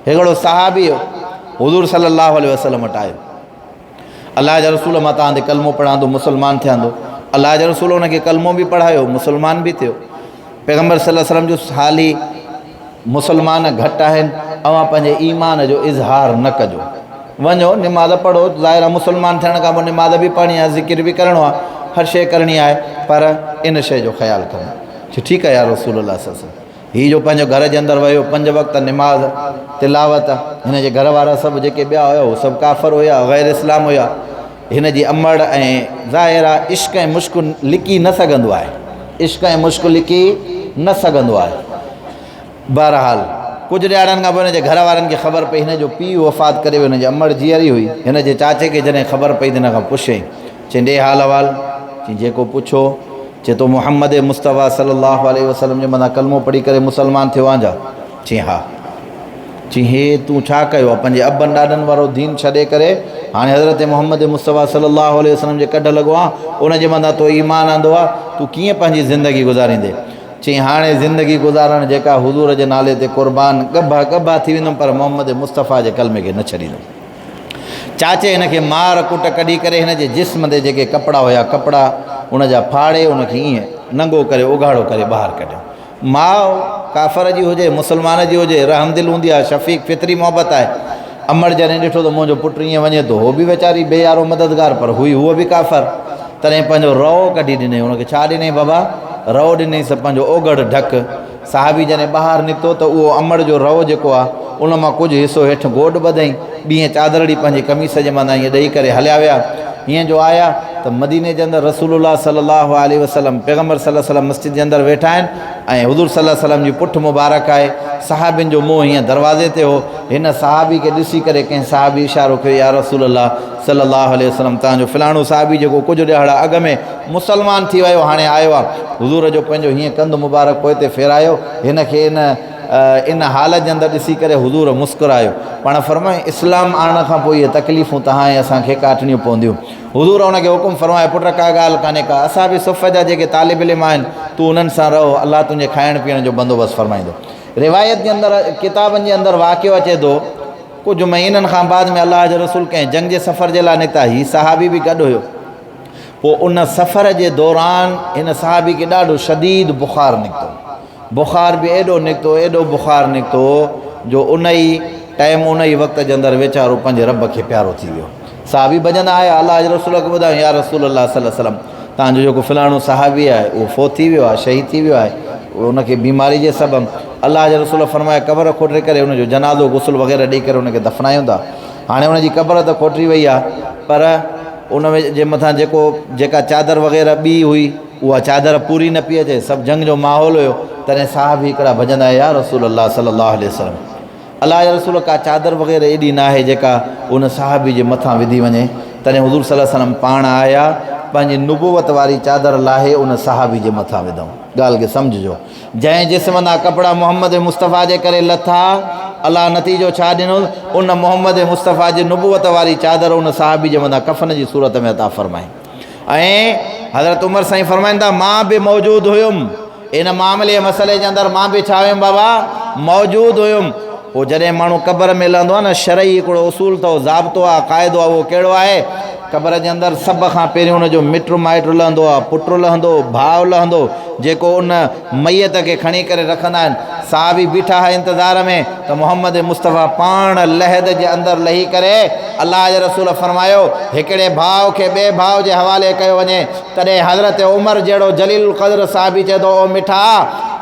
हिकिड़ो सहाबी हुज़ूर सल्लल्लाहु अलैहि वसल्लम वटि आयो। अल्लाह जा रसूल मां तव्हां ते कलमो पढ़ांदो मुसलमान थियंदो। अल्लाह जा रसूल हुनखे कलमो बि पढ़ायो, मुसलमान बि थियो। पैगम्बर सल्लल्लाहु अलैहि वसल्लम जो हाली मुसलमान घटि आहिनि, अवां पंहिंजे ईमान जो इज़हार न कजो। वञो निमाज़ पढ़ो, ज़ाहिर मुसलमान थियण खां पोइ निमाज़ बि पढ़णी आहे, ज़िकिर बि करिणो आहे, हर शइ करणी आहे, पर इन शइ जो ख़्यालु करिणो। ठीकु आहे यार रसूल अल्लाह सल्लल्लाहु अलैहि वसल्लम हीअ जो पंहिंजो घर जे अंदरि वियो, 5 वक़्त निमाज़ तिलावत, हिन जे घर वारा सभु जेके ॿिया हुया उहे सभु काफ़र हुया, गैर इस्लाम हुया। हिन जी अमड़ ऐं ज़ाहिर आहे इश्क ऐं मुश्क लिकी न सघंदो आहे, इश्क ऐं मुश्क लिकी न सघंदो आहे। बहरहाल कुझु ॾियारनि खां पोइ हिन जे घर वारनि खे ख़बर पई हिन जो पीउ वफ़ात करे वियो, हिन जी अमड़ जीअरी हुई। हिन जे चाचे खे जॾहिं ख़बर पई त हिन खां पुछियईं, चई ॾे हाल अहवाल। चई जेको पुछो। चए तो मुहम्मद मुस्तफ़ा सल्लल्लाहु अलैहि वसल्लम जे मथां कलमो पढ़ी करे मुसलमान थियो आंजा? चई हा। चई हे तूं छा कयो आहे? पंहिंजे अबनि ॾाॾनि वारो दीन छॾे करे हाणे हज़रत मुहम्मद मुस्तफ़ा सल्लल्लाहु अलैहि वसल्लम जे कढ लॻो आहे, उनजे मथां तो ईमान आंदो आहे, तूं कीअं पंहिंजी ज़िंदगी गुज़ारींदे? चई हाणे ज़िंदगी गुज़ारण जेका हुज़ूर जे नाले ते क़ुर्बान गभा थी वेंदुमि, पर मोहम्मद मुस्तफ़ा जे कलमे खे न छॾींदुमि। चाचे हिन खे मार कुट कढी करे हिन जे जिस्म ते जेके कपिड़ा हुया, कपिड़ा उन जा फाड़े उनखे ईअं नंगो करे उघाड़ो करे ॿाहिरि कढियो। माउ काफ़र जी हुजे मुसलमान जी हुजे, रहमदिल हूंदी आहे, शफ़ीक़ फितरी मोहबत आहे। अमड़ जॾहिं ॾिठो त मुंहिंजो पुटु ईअं वञे थो, हो बि वीचारी बेयारो मददगार, पर हुई हूअ बि काफ़र, तॾहिं पंहिंजो रओ कढी ॾिनई। हुनखे छा ॾिनई बाबा? रओ ॾिनईसि, पंहिंजो ओगड़ ढक। साहबी जॾहिं ॿाहिरि निकितो त उहो अमड़ जो रओ जेको आहे उन मां कुझु हिसो हेठि गोॾ ॿधई, ॿीं चादरड़ी पंहिंजी कमीस जे मथां ईअं ॾेई करे हलिया विया। हीअं जो आया त मदीने जे अंदरि रसूलुल्लाह सल्लल्लाहु अलैहि वसल्लम पैगम्बर सल्लल्लाहु अलैहि वसल्लम मस्जिद जे अंदरि वेठा आहिनि ऐं हुज़ूर सल्लल्लाहु अलैहि वसल्लम जी पुठि मुबारक आहे। सहाबियुनि जो मुंहुं हीअं दरवाज़े ते हो। हिन सहाबी खे ॾिसी करे कंहिं सहाबी इशारो कयो, या रसूलल्लाह सल्लल्लाहु अलैहि वसल्लम तव्हांजो फलाणो सहाबी जेको कुझु ॾियारा अॻ में मुसलमान थी वियो हाणे आयो आहे। हुज़ूर जो पंहिंजो हीअं कंधु मुबारक पोइ ते फेरायो। हिन खे इन हालत जे अंदरि ॾिसी करे हुज़ूर मुस्कुरायो। पाण फरमाए इस्लाम आणण खां पोइ इहे तकलीफ़ूं तव्हां ऐं असांखे काटणियूं पवंदियूं। हुज़ूर हुनखे हुकुम फरमाए, पुट का ॻाल्हि कान्हे का, असां बि सुफ़ जा जेके तालिब इल्म आहिनि तूं उन्हनि सां रहो, अलाह तुंहिंजे खाइण पीअण जो बंदोबस्तु फरमाईंदो। रिवायत जे अंदरि किताबनि जे अंदरि वाक़ियो अचे थो, कुझु महीननि खां बाद में अलाह जो रसूल कंहिं जंग जे सफ़र जे लाइ निकिता, हीउ सहाबी बि गॾु हुयो। पोइ उन सफ़र जे दौरान हिन सहाबी खे ॾाढो शदीद बुख़ार निकितो, बुख़ार बि एॾो निकितो, एॾो बुख़ार निकितो जो उन ई टाइम उन ई वक़्त जे अंदरि वीचारो पंहिंजे रब खे प्यारो थी वियो। सहाबी भॼंदा आया, अलाह जे रसूल खे ॿुधायो, या रसूलल्लाह सल्लल्लाहु अलैहि वसल्लम तव्हांजो जेको फलाणो सहाबी आहे उहो फ़ौत थी वियो आहे, शहीद थी वियो आहे, उनखे बीमारी जे सबबु अलाह जे रसूल फरमाए क़बर खोटे करे उनजो जनाज़ो गुस्ल वग़ैरह ॾेई करे उनखे दफ़नायूं था। हाणे उनजी क़बर त खोटी वई आहे, पर उन जे मथां जेका चादर वग़ैरह ॿी हुई उहा चादर पूरी न पई अचे, सभु जंग जो माहौल हुयो। तॾहिं साहबी हिकिड़ा भॼंदा या रसूलल्लाह सल्लल्लाहु अलैहि वसल्लम, अलाह जे रसूल का चादर वग़ैरह एॾी न आहे जेका उन साहबी जे मथां विधी वञे। तॾहिं हुज़ूर सल्लल्लाहु अलैहि वसल्लम पाण आया, पंहिंजी नुबुवत वारी चादर लाहे उन सहाबी जे मथां विधऊं। ॻाल्हि खे सम्झिजो, जंहिं जिस्म जा कपिड़ा मोहम्मद मुस्तफ़ा जे करे लथा, अलाह नतीजो छा ॾिनो? उन मोहम्मद मुस्तफ़ा जी नुबुवत वारी चादर उन सहाबी जे मथां कफ़न जी सूरत में अता फ़रमाई। ऐं हज़रत उमर साईं फ़रमाईंदा, मां बि मौजूदु हुयुमि इन मामले मसइले जे अंदरि, मां बि छा हुयुमि बाबा? मौजूदु हुयुमि। पोइ जॾहिं माण्हू क़बर में लहंदो आहे न, शरई हिकिड़ो उसूल अथव, ज़ाब्तो आहे, क़ाइदो आहे, उहो कहिड़ो आहे? क़बर जे अंदरि सभ खां पहिरियों उनजो मिटु माइटु लहंदो आहे, पुटु लहंदो, भाउ लहंदो, जेको उन मैयत खे खणी करे रखंदा आहिनि। साहबी बीठा है इंतज़ार में त मोहम्मद मुस्तफ़ा पाण लहद जे अंदरि लही करे अलाह जे रसूल फरमायो हिकिड़े भाउ खे ॿिए भाउ जे हवाले कयो वञे। तॾहिं हज़रत उमर जहिड़ो जलील क़द्र साहबी चए थो, ओ मिठा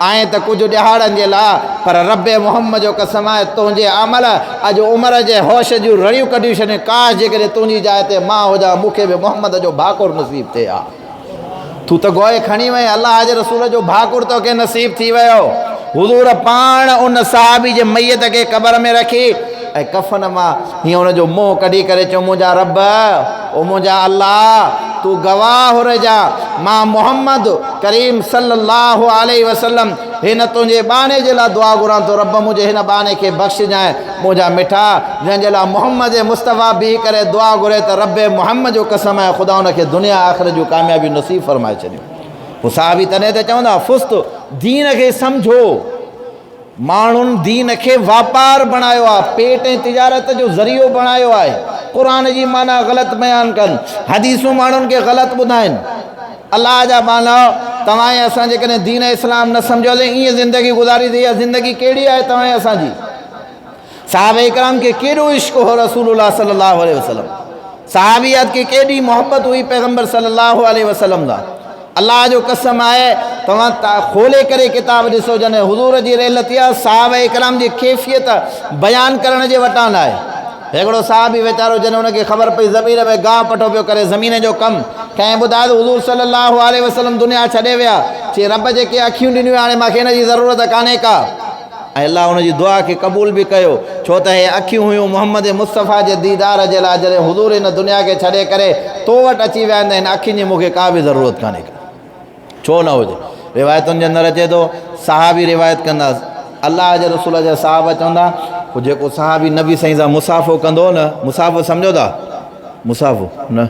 आएं त कुझु ॾिहाड़नि जे लाइ, पर रब्बे मोहम्मद जो कसम आहे तुंहिंजे अमल अॼु उमर जे होश जूं रड़ियूं कढी छॾे। काश जेकॾहिं तुंहिंजी जाइ ते मां हुजां, मूंखे बि मोहम्मद जो भाकुर नसीब थिए हा। तूं त गोए खणी वई, अलाह जे रसूल जो भाकुर तोखे नसीब थी वियो। हुज़ूर पाण उन सहाबी जे मैयत खे क़बर में रखी ऐं कफ़न मां हीअं उनजो मुंहुं कढी करे चयो, मुंहिंजा रब, ओ मुंहिंजा अलाह, तूं गवाह रहिजा, मां मोहम्मद करीम सल्लल्लाहु अलैहि वसल्लम हिन तुंहिंजे बाने जे लाइ दुआ घुरां थो, रब मुंहिंजे हिन बाने खे बख़्शिजांइ। मुंहिंजा मिठा, जंहिंजे लाइ मोहम्मद मुस्तफ़ा बीह करे दुआ घुरे त रब्बे मोहम्मद जो कसम आहे ख़ुदा हुनखे दुनिया आख़िरत जूं कामयाबी नसीब फरमाए छॾियो। पोइ साहबी तॾहिं त चवंदा फुस्त दीन खे सम्झो, माण्हुनि दीन खे वापार बणायो आहे, पेट ऐं तिजारत जो ज़रियो बणायो आहे। क़ुर जी माना ग़लति बयानु कनि, हदीसूं माण्हुनि खे ग़लति ॿुधाइनि। अलाह जा माना तव्हां ऐं असां जेकॾहिं दीन इस्लाम न सम्झोसीं ईअं ज़िंदगी गुज़ारीसीं, इहा ज़िंदगी कहिड़ी आहे तव्हां ऐं असांजी? साहबा इकराम खे केॾो इश्क़ हो रसूलुल्लाह सल्लल्लाहु अलैहि वसल्लम, सहाबियत खे केॾी मोहब्बत हुई पैगम्बर सल्लल्लाहु अलैहि वसल्लम सां। अल्लाह जो कसम आहे, तव्हां खोले करे किताब ॾिसो, जॾहिं हुज़ूर जी रहलत आहे साहबा इकराम जी कैफ़ियत बयानु करण जे वटां न आहे। हिकिड़ो साहबी वीचारो जॾहिं हुनखे ख़बर पई ज़मीन में गांव पटो पियो करे, ज़मीन जो कमु, कंहिं ॿुधायो त हुज़ूर सल्लल्लाहु अलैहि वसल्लम दुनिया छॾे विया। चई रब जेके अखियूं ॾिनियूं हाणे मूंखे हिन जी ज़रूरत कान्हे का। ऐं अलाह हुनजी दुआ खे क़बूल बि कयो, छो त हे अखियूं हुयूं मोहम्मद मुस्तफ़ा जे दीदार जे लाइ। जॾहिं हुज़ूर हिन दुनिया खे छॾे करे तो वटि अची विया आहिनि, हिन अखियुनि जी मूंखे का बि ज़रूरत कान्हे का, छो न हुजे। रिवायतुनि जे अंदरि अचे थो, साहबी रिवायत कंदासीं, अलाह जे रसूल जा साहबा चवंदा, पोइ जेको साहबी नबी साईं सां मुसाफ़ो कंदो न, मुसाफ़ो सम्झो था? मुसाफ़ो न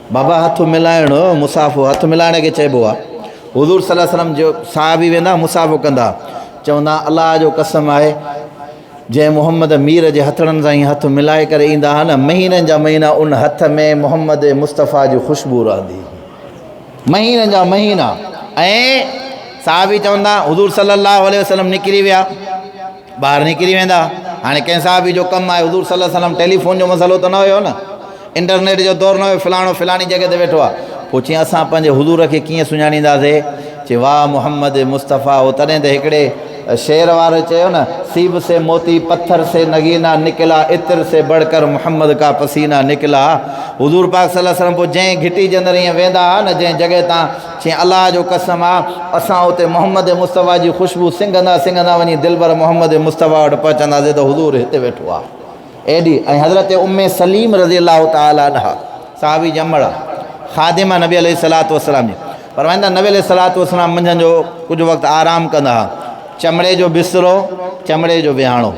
बाबा हथु मिलाइणो, मुसाफ़ो हथु मिलाइण खे चइबो आहे। हुज़ूर सल्लल्लाहु अलैहि वसल्लम जो साहबी वेंदा मुसाफ़ो कंदा, चवंदा अलाह जो कसम आहे, जंहिं मोहम्मद मीर जे हथड़नि सां ई हथु मिलाए करे ईंदा हुआ न, महीननि जा महीना उन हथ में मोहम्मद मुस्तफ़ा जी ख़ुशबू रहंदी, महीननि जा महीना। ऐं साहबी चवंदा हुज़ूर सल्लल्लाहु अलैहि वसल्लम निकिरी विया, ॿाहिरि निकिरी वेंदा। हाणे कंहिं साहबी जो कमु आहे, हुज़ूर सल्लल्लाहु अलैहि वसल्लम टेलीफोन जो मसालो त न हुयो न, इंटरनेट जो दौरु न हुयो, फ़लाणो फ़लाणी जॻह ते वेठो आहे। पोइ चई असां पंहिंजे हुज़ूर खे कीअं सुञाणींदासीं? चई वाह मोहम्मद मुस्तफ़ा हो। तॾहिं त हिकिड़े शेर वारे चयो न, सीब से मोती पत्थर से नगीना निकिला, इत्र से बढ़कर मोहम्मद का पसीना निकिला। हुज़ूर पाक सल्लल्लाहु अलैहि वसल्लम पोइ जंहिं घिटी जे अंदरि ईअं वेंदा हुआ न, जंहिं जॻह तां, चई अलाह जो कसम आहे, असां उते मोहम्मद मुस्तफ़ा जी ख़ुशबू सिंघंदा सिंघंदा वञी दिलबर मोहम्मद मुस्तफ़ा वटि पहुचंदासीं त हुज़ूर हिते वेठो आहे एॾी। ऐं हज़रत उम्मे सलीम रज़ी अलाह ताला अन्हा, साहबी ॼमड़ ख़ादिमा नबी अलैहिस्सलातु वस्सलाम जी, फरमाईंदा नबी अलैहिस्सलातु वस्सलाम मंझंदि जो कुझु वक़्तु आराम कंदा हुआ। चमड़े जो बिस्तरो, चमड़े जो विहाणो,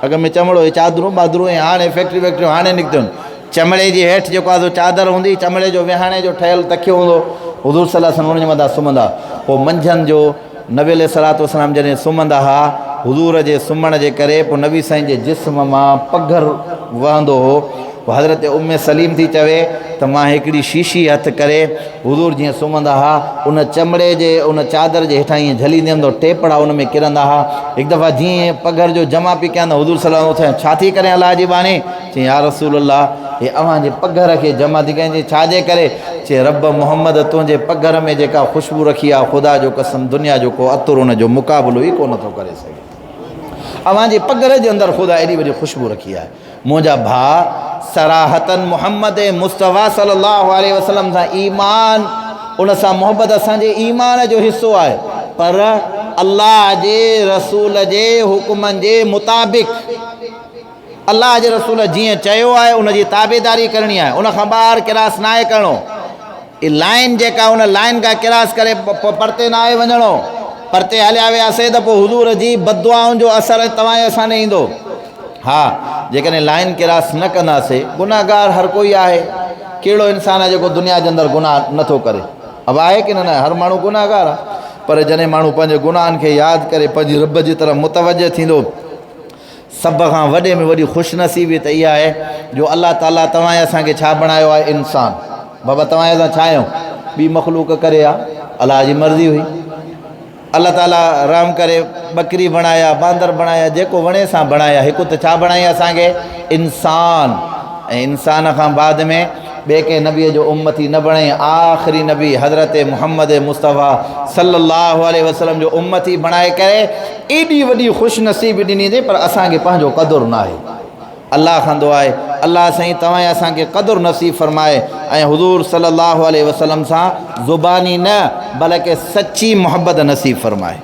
अॻ में चमड़ो हे चादरूं बादरूं, ऐं हाणे फैक्ट्री वैक्ट्रियूं हाणे निकितियूं आहिनि। चमड़े जी हेठि जेको आहे चादर हूंदी, चमड़े जो विहाणे जो ठहियलु तकियो हूंदो, हुज़ूर सल्लल्लाहु अलैहि वसल्लम हुन जे मथां सुम्हंदा। पोइ मंझंदि जो नबी अलैहिस्सलातु वस्सलाम जॾहिं सुम्हंदा हुआ, हुज़ूर जे सुम्हण जे करे पोइ नबी साईं जे जिस्म मां पघर वहंदो हो। पोइ हज़रत उम्मे सलीम थी चवे त मां हिकिड़ी शीशी हथु करे, हुज़ूर जीअं सुम्हंदा हुआ उन चमड़े जे उन चादर जे हेठां ईअं झलींदे हूंदो, टेपड़ा उन में किरंदा हुआ। हिकु दफ़ा जीअं पघर जो जमा पई कयां, हुज़ूर सल्लल्लाहु अलैहि वसल्लम छा थी करे अलाह जी बाणी? चई या रसूल अल्लाह, हे अव्हां जे पघर खे जमा थी कयां। छाजे करे? चई रब मोहम्मद तुंहिंजे पघर में जेका ख़ुशबू रखी आहे, ख़ुदा जो कसम दुनिया जो को अतुर उन जो मुक़ाबिलो ई कोन थो करे सघे। अव्हां जे पघर जे अंदरि ख़ुदा एॾी वॾी ख़ुशबू रखी आहे। मुंहिंजा भाउ सराहतन मोहम्मद मुस्तफ़ा सल्लल्लाहु अलैहि वसल्लम सां ईमान, उन सां मोहब्बत असांजे ईमान जो हिसो आहे। पर अल्लाह जे रसूल जे हुकुमनि जे मुताबिक़, अल्लाह जे रसूल जीअं चयो आहे उन जी ताबेदारी करणी आहे, उन खां ॿाहिरि किरास न आहे करिणो। लाइन जेका उन लाइन खां किरास करे परते न आहे वञिणो। परते हलिया वियासीं त पोइ हुज़ूर जी बददुआउनि जो असरु तव्हां असां न ईंदो। हा, जेकॾहिं लाइन किरास न कंदासीं, गुनाहगार हर कोई आहे। कहिड़ो इंसानु आहे जेको दुनिया जे अंदरि गुनाह नथो करे? अब आहे की न? हर माण्हू गुनाहगार आहे। पर जॾहिं माण्हू पंहिंजे गुनाहनि खे यादि करे पंहिंजी रब जी तरफ़ मुतवजह थींदो, सभ खां वॾे में वॾी ख़ुशनसीबी त इहा आहे जो अलाह ताला तव्हां असांखे छा बणायो आहे? इंसान। बाबा तव्हां असां छा आहियूं? ॿी मख़लूक करे आहे, अलाह जी मर्ज़ी हुई। अल्लाह ताला रहम करे बकरी बणाया, बांदर बणाया, जेको वणे सां बणाया। हिकु त छा बणाई असांखे? इंसान। ऐं इंसान खां बाद में ॿिए कंहिं नबीअ जो उम्मती न बणाई। आख़िरी नबी हज़रत मुहम्मद मुस्तफ़ा सल्लल्लाहु अलैहि वसल्लम जो उम्मती बणाए करे एॾी वॾी ख़ुशनसीबी ॾिनी अथई, पर असांखे पंहिंजो क़दुरु न आहे। अल्लाह खां दुआ आहे, अल्लाह साईं तव्हां असांखे क़दुरु नसीब फ़रमाए ऐं हुज़ूर सल्लल्लाहु अलैहि वसल्लम सां ज़ुबानी न बल्कि सची मोहब्बत नसीब फ़रमाए।